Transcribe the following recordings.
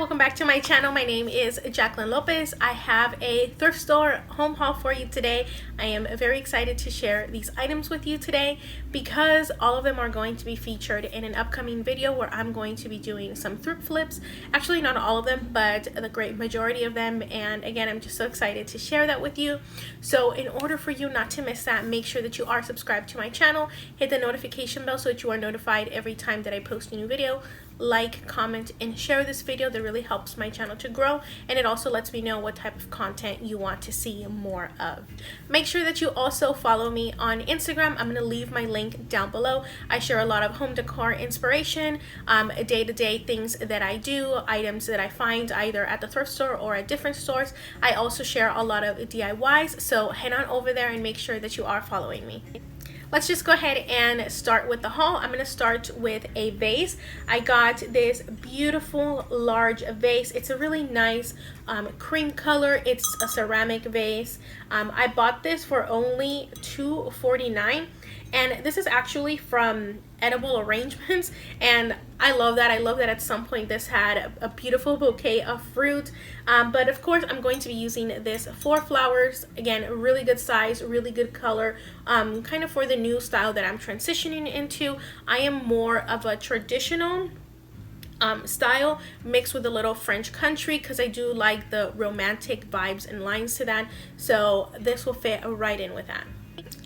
welcome back to my channel. My name is Jacqueline Lopez. I have a thrift store home haul for you today. I am very excited to share these items with you today because all of them are going to be featured in an upcoming video where I'm going to be doing some thrift flips. Actually, not all of them, but the great majority of them. And again, I'm just so excited to share that with you. So in order for you not to miss that, make sure that you are subscribed to my channel. Hit the notification bell so that you are notified every time that I post a new video. Like, comment, and share this video. That really helps my channel to grow, and it also lets me know what type of content you want to see more of. Make sure that you also follow me on Instagram. I'm going to leave my link down below. I share a lot of home decor inspiration, day-to-day things that I do, items that I find either at the thrift store or at different stores. I also share a lot of DIYs, so head on over there and make sure that you are following me. Let's just go ahead and start with the haul. I'm going to start with a vase. I got this beautiful large vase. It's a really nice cream color. It's a ceramic vase. I bought this for only $2.49, and this is actually from Edible Arrangements, and I love that. I love that at some point this had a beautiful bouquet of fruit, but of course I'm going to be using this for flowers. Again, really good size, really good color, kind of for the new style that I'm transitioning into. I am more of a traditional style mixed with a little French country because I do like the romantic vibes and lines to that, so this will fit right in with that.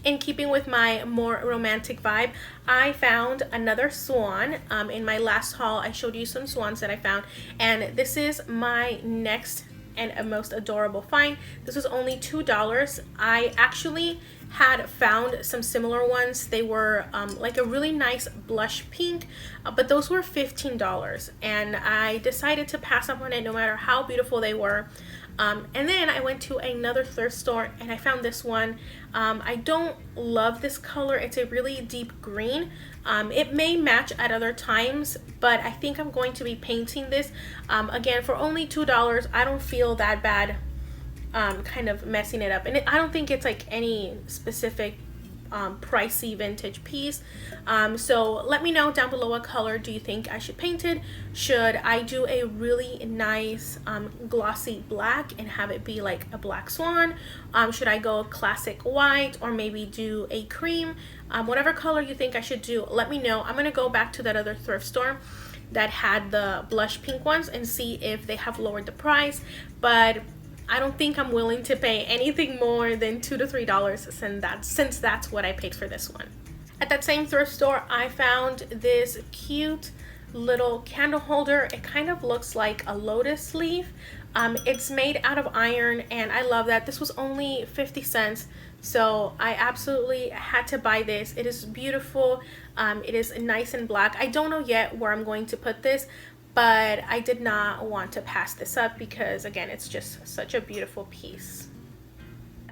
In keeping with my more romantic vibe, I found another swan. In my last haul, I showed you some swans that I found, and this is my next and most adorable find. This was only $2. I actually had found some similar ones. They were like a really nice blush pink, but those were $15, and I decided to pass up on it no matter how beautiful they were. And then I went to another thrift store and I found this one. I don't love this color. It's a really deep green. It may match at other times, but I think I'm going to be painting this. Again, for only $2, I don't feel that bad kind of messing it up. And I don't think it's like any specific pricey vintage piece. So let me know down below what color do you think I should paint it. Should I do a really nice glossy black and have it be like a black swan? Should I go classic white, or maybe do a cream? Whatever color you think I should do, let me know. I'm gonna go back to that other thrift store that had the blush pink ones and see if they have lowered the price, but I don't think I'm willing to pay anything more than $2 to $3 since that's what I paid for this one. At that same thrift store, I found this cute little candle holder. It kind of looks like a lotus leaf. It's made out of iron, and I love that. This was only 50 cents, so I absolutely had to buy this. It is beautiful. It is nice and black. I don't know yet where I'm going to put this, but I did not want to pass this up because, again, it's just such a beautiful piece.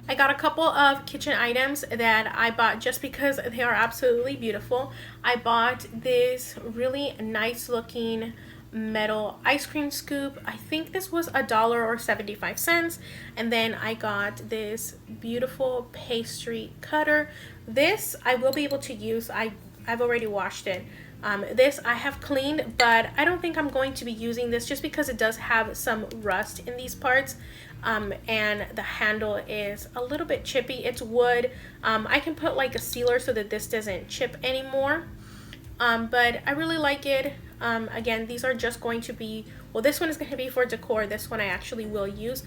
I got a couple of kitchen items that I bought just because they are absolutely beautiful. I bought this really nice looking metal ice cream scoop. I think this was $1.75, and then I got this beautiful pastry cutter. This I will be able to use. I've already washed it. This I have cleaned, but I don't think I'm going to be using this just because it does have some rust in these parts, and the handle is a little bit chippy. It's wood. I can put like a sealer so that this doesn't chip anymore, but I really like it. Again, these are just going to be, well, this one is going to be for decor. This one I actually will use.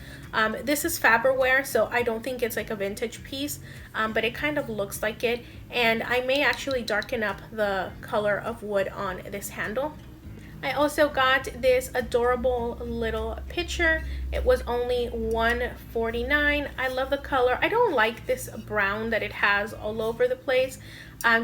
This is Faberware, so I don't think it's like a vintage piece, but it kind of looks like it, and I may actually darken up the color of wood on this handle. I also got this adorable little pitcher. It was only $1.49. I love the color. I don't like this brown that it has all over the place.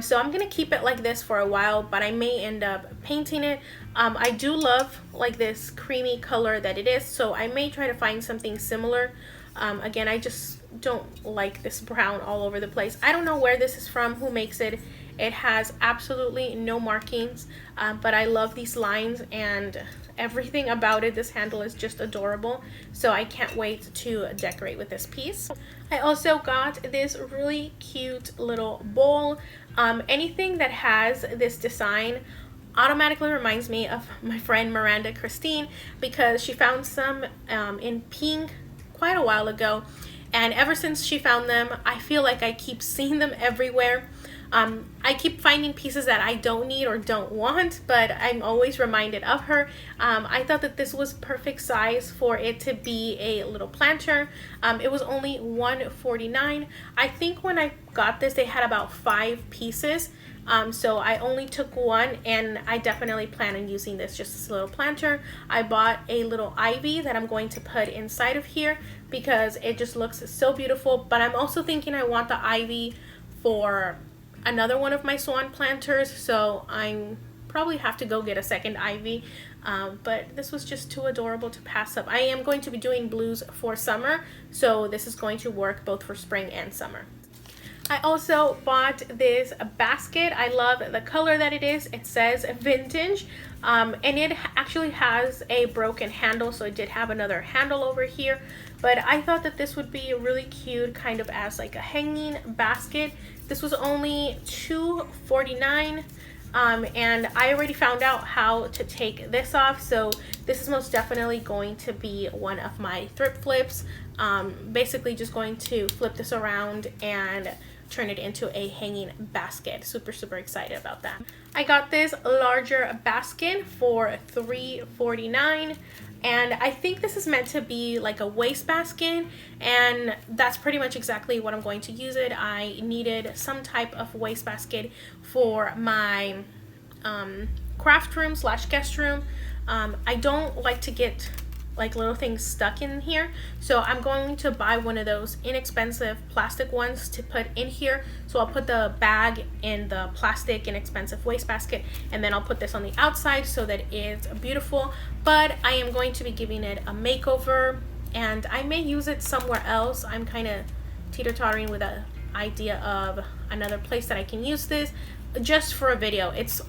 So I'm gonna keep it like this for a while, but I may end up painting it. I do love like this creamy color that it is, so I may try to find something similar. Again, I just don't like this brown all over the place. I don't know where this is from, who makes it. It has absolutely no markings, but I love these lines and everything about it. This handle is just adorable, so I can't wait to decorate with this piece. I also got this really cute little bowl. Anything that has this design automatically reminds me of my friend Miranda Christine, because she found some in pink quite a while ago, and ever since she found them, I feel like I keep seeing them everywhere. I keep finding pieces that I don't need or don't want, but I'm always reminded of her. I thought that this was perfect size for it to be a little planter. It was only $1.49. I think when I got this, they had about 5 pieces. So I only took one, and I definitely plan on using this just as a little planter. I bought a little ivy that I'm going to put inside of here because it just looks so beautiful. But I'm also thinking I want the ivy for another one of my swan planters, so I probably have to go get a second ivy. But this was just too adorable to pass up. I am going to be doing blues for summer, so this is going to work both for spring and summer. I also bought this basket. I love the color that it is. It says vintage, and it actually has a broken handle, so it did have another handle over here. But I thought that this would be really cute, kind of as like a hanging basket. This was only $2.49, and I already found out how to take this off, so this is most definitely going to be one of my thrift flips. Basically just going to flip this around and turn it into a hanging basket. Super excited about that. I got this larger basket for $3.49, and I think this is meant to be like a waste basket, and that's pretty much exactly what I'm going to use it. I needed some type of waste basket for my craft room / guest room. I don't like to get like little things stuck in here, so I'm going to buy one of those inexpensive plastic ones to put in here. So I'll put the bag in the plastic inexpensive waste basket, and then I'll put this on the outside so that it's beautiful. But I am going to be giving it a makeover, and I may use it somewhere else. I'm kind of teeter-tottering with the idea of another place that I can use this just for a video. Its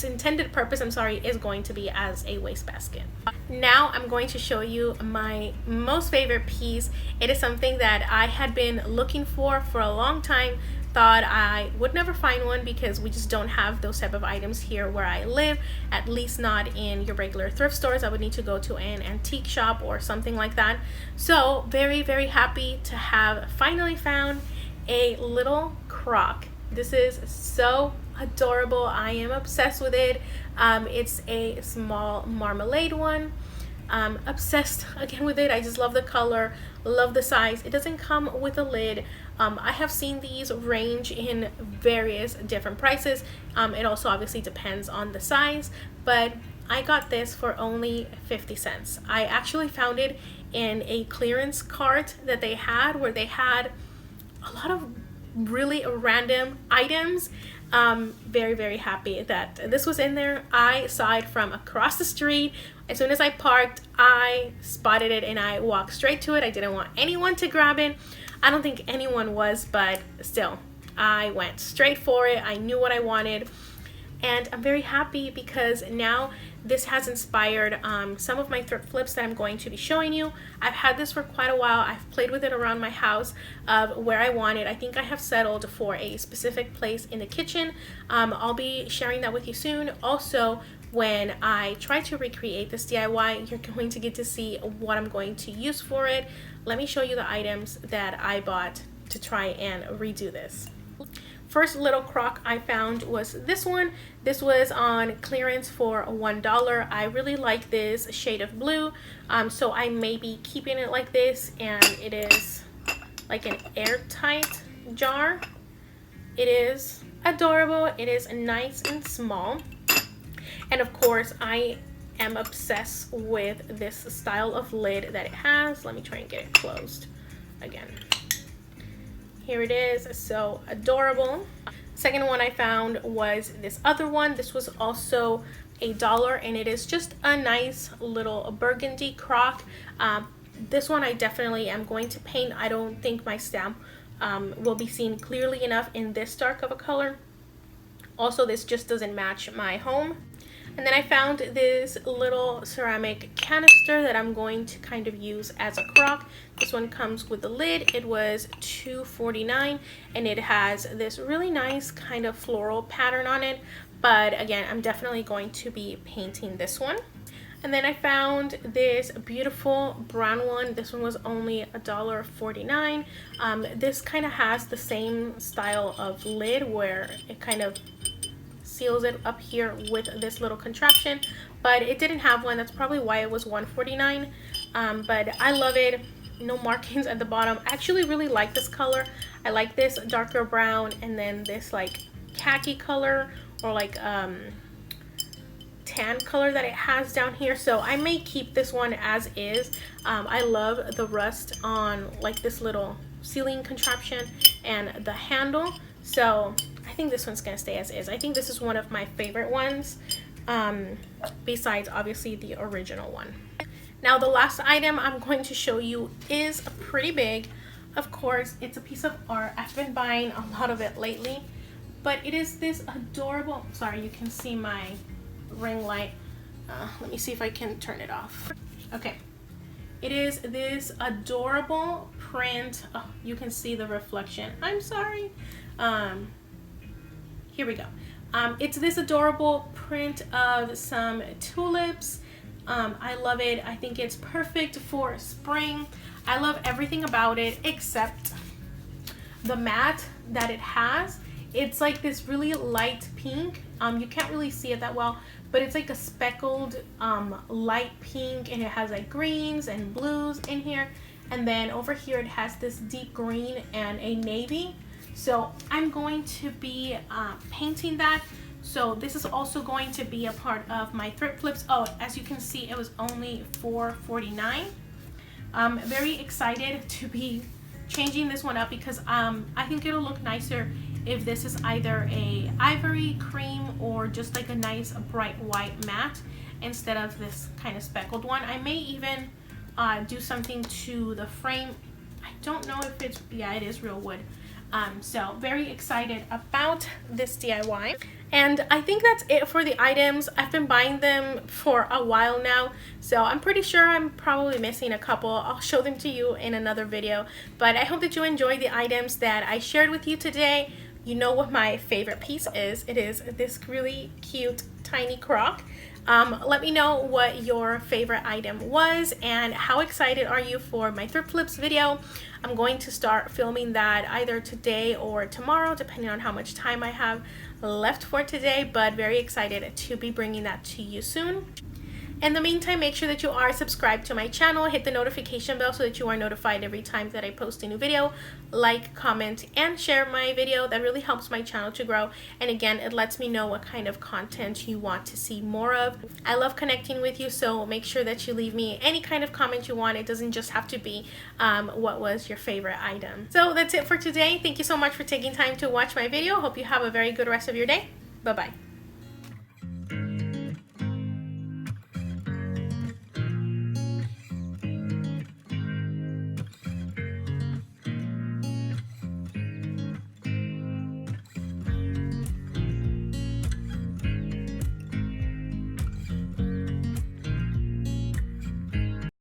intended purpose, is going to be as a wastebasket. Now I'm going to show you my most favorite piece. It is something that I had been looking for a long time. Thought I would never find one because we just don't have those type of items here where I live, at least not in your regular thrift stores. I would need to go to an antique shop or something like that. So very happy to have finally found a little crock. This is so adorable. I am obsessed with it. It's a small marmalade one. Obsessed again with it. I just love the color, love the size. It doesn't come with a lid. I have seen these range in various different prices. It also obviously depends on the size, but I got this for only 50 cents. I actually found it in a clearance cart that they had, where they had a lot of really random items. Very happy that this was in there. I saw it from across the street. As soon as I parked, I spotted it and I walked straight to it. I didn't want anyone to grab it. I don't think anyone was, but still, I went straight for it. I knew what I wanted, and I'm very happy because now this has inspired some of my thrift flips that I'm going to be showing you. I've had this for quite a while. I've played with it around my house of where I want it. I think I have settled for a specific place in the kitchen. I'll be sharing that with you soon. Also, when I try to recreate this DIY, you're going to get to see what I'm going to use for it. Let me show you the items that I bought to try and redo this. First little crock I found was this one. This was on clearance for $1. I really like this shade of blue, so I may be keeping it like this, and it is like an airtight jar. It is adorable. It is nice and small, and of course I am obsessed with this style of lid that it has. Let me try and get it closed again. Here it is, so adorable. Second one I found was this other one. This was also $1, and it is just a nice little burgundy crock. This one I definitely am going to paint. I don't think my stamp will be seen clearly enough in this dark of a color. Also, this just doesn't match my home. And then I found this little ceramic canister that I'm going to kind of use as a crock. This one comes with a lid. It was $2.49, and it has this really nice kind of floral pattern on it. but again, I'm definitely going to be painting this one. And then I found this beautiful brown one. This one was only $1.49. This kind of has the same style of lid where it kind of seals it up here with this little contraption, but it didn't have one. That's probably why it was $1.49. But I love it. No markings at the bottom. I actually really like this color. I like this darker brown and then this like khaki color or like tan color that it has down here, so I may keep this one as is. I love the rust on like this little sealing contraption and the handle, so I think this one's gonna stay as is. I think this is one of my favorite ones, besides obviously the original one. Now the last item I'm going to show you is pretty big. Of course, it's a piece of art. I've been buying a lot of it lately, but it is this adorable, sorry, you can see my ring light. Let me see if I can turn it off. Okay, it is this adorable print. Oh, you can see the reflection. I'm sorry. Here we go. It's this adorable print of some tulips. I love it. I think it's perfect for spring. I love everything about it except the mat that it has. It's like this really light pink. You can't really see it that well, but it's like a speckled light pink, and it has like greens and blues in here, and then over here it has this deep green and a navy. So I'm going to be painting that. So this is also going to be a part of my thrift flips. Oh, as you can see, it was only $4.49. I'm very excited to be changing this one up because I think it'll look nicer if this is either a ivory cream or just like a nice bright white matte instead of this kind of speckled one. I may even do something to the frame. I don't know if it's, yeah, it is real wood. So very excited about this DIY. And I think that's it for the items. I've been buying them for a while now, so I'm pretty sure I'm probably missing a couple. I'll show them to you in another video, but I hope that you enjoyed the items that I shared with you today. You know what my favorite piece is. It is this really cute tiny crock. Let me know what your favorite item was and how excited are you for my thrift flips video. I'm going to start filming that either today or tomorrow, depending on how much time I have left for today, but very excited to be bringing that to you soon. In the meantime, make sure that you are subscribed to my channel, hit the notification bell so that you are notified every time that I post a new video. Like, comment, and share my video. That really helps my channel to grow. And again, it lets me know what kind of content you want to see more of. I love connecting with you, so make sure that you leave me any kind of comment you want. It doesn't just have to be what was your favorite item. So that's it for today. Thank you so much for taking time to watch my video. Hope you have a very good rest of your day. Bye-bye.